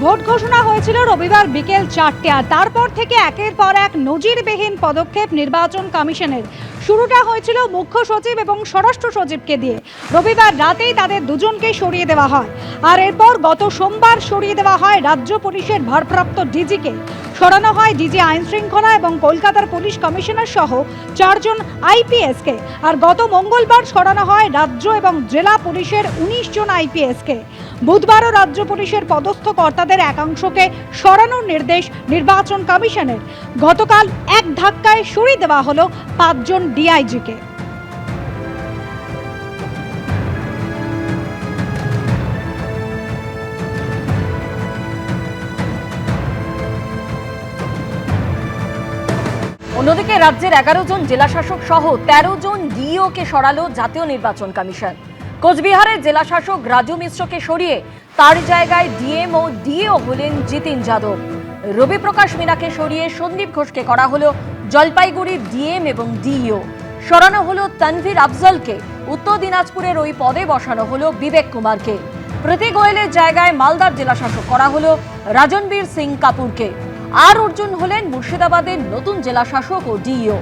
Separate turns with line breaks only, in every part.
Vote ঘোষণা হয়েছিল রবিবার বিকেল 4টে, আর তারপর থেকে একের পর এক নজিরবিহীন পদক্ষেপ নির্বাচন কমিশনের। শুরুটা হয়েছিল মুখ্য সচিব এবং স্বরাষ্ট্র সচিবকে দিয়ে। রবিবার রাতেই তাদের দুজনকে সরিয়ে দেওয়া হয়, আর এরপর গত সোমবার সরিয়ে দেওয়া হয় রাজ্য পুলিশের ভারপ্রাপ্ত ডিজিকে। সরানো হয় ডিজি আইন শৃঙ্খলা এবং কলকাতার পুলিশ কমিশনার সহ 4জন আইপিএসকে, আর গত মঙ্গলবার সরানো হয় রাজ্য এবং জেলা পুলিশের 19 জন আইপিএসকে। বুধবারও রাজ্য পুলিশের পদস্থ কর্তাদের একাংশকে সরানোর নির্দেশ নির্বাচন কমিশনের। গতকাল এক ধাক্কায় সরিয়ে দেওয়া হলো 5 জন ডিআইজিকে।
অন্যদিকে রাজ্যের 11 জন জেলাশাসক সহ 13 জন ডিইওকে সরালো জাতীয় নির্বাচন কমিশন। কোচবিহারের জেলাশাসক রাজু মিশ্রকে সরিয়ে তার জায়গায় ডিএম ও ডিএও হলেন জিতিন যাদব। রবি প্রকাশ মিনাকে সরিয়ে সন্দীপ ঘোষকে করা হলো জলপাইগুড়ির ডিএম এবং ডিইও। সরানো হলো তানভীর আফজলকে। উত্তর দিনাজপুরের ওই পদে বসানো হলো বিবেক কুমারকে। প্রতীক গোয়েলের জায়গায় মালদার জেলাশাসক করা হলো রাজনবীর সিং কাপুরকে। আর অর্জুন হলেন মুর্শিদাবাদের নতুন জেলাশাসক ও ডিইও।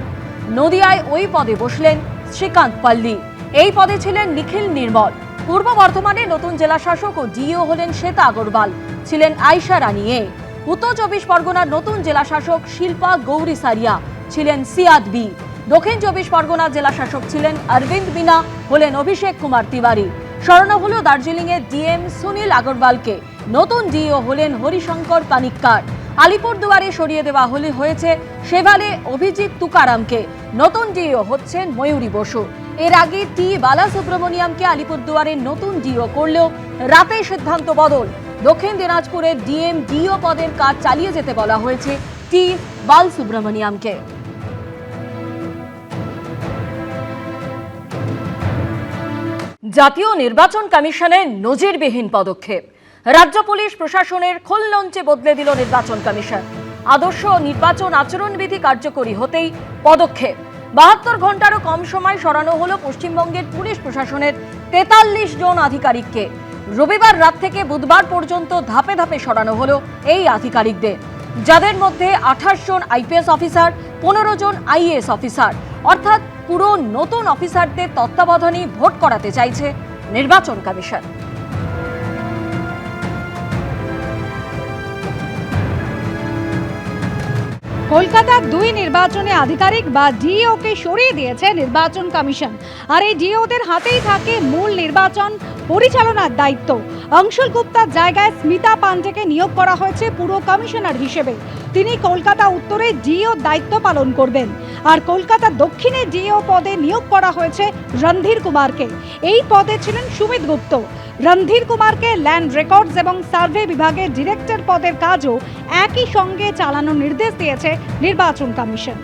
নদিয়ায় ওই পদে বসলেন শ্রীকান্ত পাল্লি। এই পদে ছিলেন নিখিল নির্মল। পূর্ব বর্ধমানে নতুন জেলাশাসক ও ডিইও হলেন শ্বেতা আগরওয়াল, ছিলেন আয়শা রানী এ। উত্তর 24 পরগনার নতুন জেলাশাসক শিল্পা গৌরী সারিয়া, ছিলেন সিয়াদ বি। দক্ষিণ 24 পরগনা জেলাশাসক ছিলেন অরবিন্দ মিনা, হলেন অভিষেক কুমার তিওয়ারি। সরানো হলো দার্জিলিংয়ের ডিএম সুনীল আগরওয়ালকে। নতুন ডিইও হলেন হরিশঙ্কর পানিক্কার। আলিপুরদুয়ারে সরিয়ে দেওয়া হয়েছে সেভালে অভিজিৎ তুকারামকে। নতুন ডিইও হচ্ছেন ময়ূরী বসু। এর আগে টি বালাসুব্রমণিয়ামকে আলিপুরদুয়ারের নতুন ডিইও করলেও রাতে সিদ্ধান্ত বদল। দক্ষিণ দিনাজপুরের ডিএম ডিইও পদের কাজ চালিয়ে যেতে বলা হয়েছে টি বালসুব্রমণিয়ামকে। জাতীয় নির্বাচন কমিশনের নজিরবিহীন পদক্ষেপ। রাজ্য পুলিশ প্রশাসনের খোললঞ্চে বদলে দিল নির্বাচন কমিশন। আদর্শ নির্বাচন আচরণবিধি কার্যকরী হতেই পদক্ষেপ। 72 ঘন্টারও কম সময় সরানো হলো পশ্চিমবঙ্গের পুলিশ প্রশাসনের 43 জন আধিকারিককে। রবিবার রাত থেকে বুধবার পর্যন্ত ধাপে ধাপে সরানো হলো এই আধিকারিকদের, যাদের মধ্যে 28 জন আইপিএস অফিসার, 15 জন আইএএস অফিসার। অর্থাৎ পুরো নতুন অফিসারদের তত্ত্বাবধানেই ভোট করাতে চাইছে নির্বাচন কমিশন।
কলকাতার 2 নির্বাচনী আধিকারিক বা ডিইওকে সরিয়ে দিয়েছে নির্বাচন কমিশন, আর এই ডিইওদের হাতেই থাকে মূল নির্বাচন পরিচালনার দায়িত্ব। অংশুল গুপ্তার জায়গায় স্মিতা পান্ডেকে নিয়োগ করা হয়েছে পুরো কমিশনার হিসেবে। তিনি কলকাতা উত্তরে ডিইও দায়িত্ব পালন করবেন, আর কলকাতা দক্ষিণে ডিইও পদে নিয়োগ করা হয়েছে রণধীর কুমারকে। এই পদে ছিলেন সুমিত গুপ্ত। রণধীর কুমারকে ল্যান্ড রেকর্ডস এবং সার্ভে বিভাগের ডিরেক্টর পদের কাজও একই সঙ্গে চালানোর নির্দেশ দিয়েছে নির্বাচন কমিশন।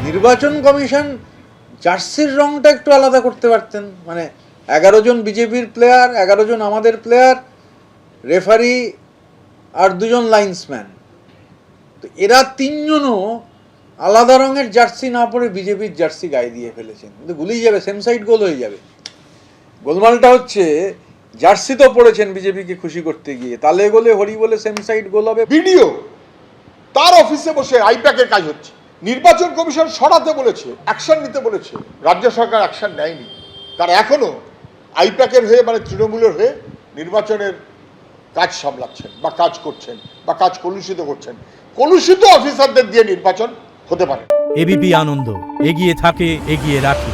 নির্বাচন কমিশন জার্সির রংটা একটু আলাদা করতে পারতেন। মানে 11 জন বিজেপির প্লেয়ার, 11 জন আমাদের প্লেয়ার, রেফারি আর 2 জন লাইন্সম্যান। তো এরা 3 জনও আলাদা রঙের জার্সি না পরে বিজেপির জার্সি গায়ে দিয়ে ফেলেছেন। কিন্তু ভুলেই যাবে, সেম সাইড গোল হয়ে যাবে। গোলমালটা হচ্ছে জার্সি তো পড়েছেন বিজেপিকে খুশি করতে গিয়ে, তালে গোলে হরি বলে সেম সাইড গোল হবে।
ভিডিও তার অফিসে বসে আইপ্যাকের কাজ হচ্ছে। নির্বাচন কমিশন সরাতে বলেছে, অ্যাকশন নিতে বলেছে, রাজ্য সরকার অ্যাকশন নেয়নি। তারা এখনো আইপ্যাকের হয়ে মানে তৃণমূলের হয়ে নির্বাচনের কাজ সামলাচ্ছেন বা কাজ করছেন বা কাজ কলুষিত করছেন। কলুষিত অফিসারদের দিয়ে নির্বাচন হতে পারে।
এবিপি আনন্দ, এগিয়ে থাকে, এগিয়ে রাখে।